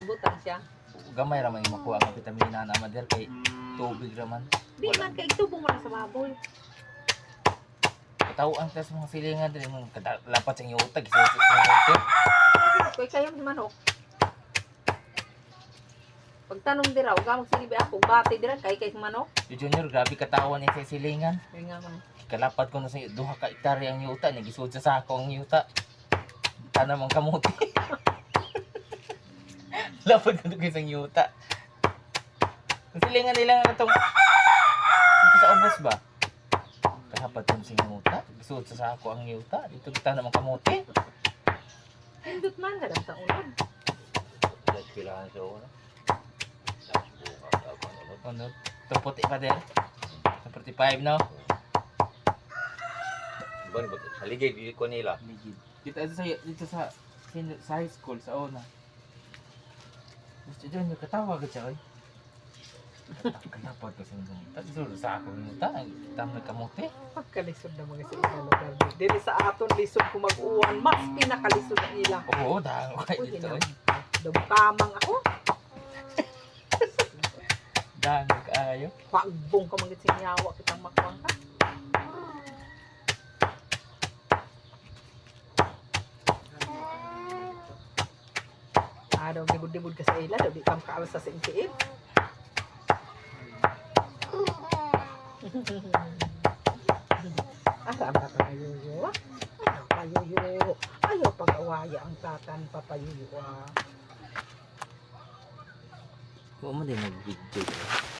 Butang siya. Gamay ra man yung makuha ang vitamina na mader kay tubig raman. Di man kay itubong mo lang sa baboy. Katawang tas mga silingan din mo lapat sa iyong utag isusit mo ito. Kay kayo manok. Pagtanong dira, uga magsilibi ako, bati dira kay manok. Si Junior grabe katawan ni sa silingan. Kaya nga man. Kalapad ko na sa duha ka hektarya ang yuta nagisud sa sako ang yuta. Ana mong kamuti. Lapad ko sa yuta. Ang silingan nila nga itong dito sa ubos ba? Kalapad ko sa yuta. Gisud sa sako ang yuta. Dito kita namang kamuti. Hindot man ka sa ulan. Kailangan sa una. Ano? Itong puti pa din. 45 no? Ban ba? Haligay dili ko nila. Ligid. Dito sa high school sa una. Gusto dyan yung katawa ka siya, oy. Kalapad ko sa yuta. Gisud sa ako ang yuta. Tama nagkamuti. Pagkalisod na mga sa ilang lugar. Dili sa aton lisod kung mag-uwan, mas pinakalisod ang ila. Oo, dahil ko kayo Uy, dito, oy. Dumkamang ako. Dahil kaayo. Pagbong ka mga sinyawa kitang makuwang ka. Daw gibud-gibud ka sa ila, daw di kam kaalsa sa intiib. Asa ang kakayuyo? Kakayuyo. Ayaw pag-awaya ang tatan papayuyo. Huwag mo din mag-video.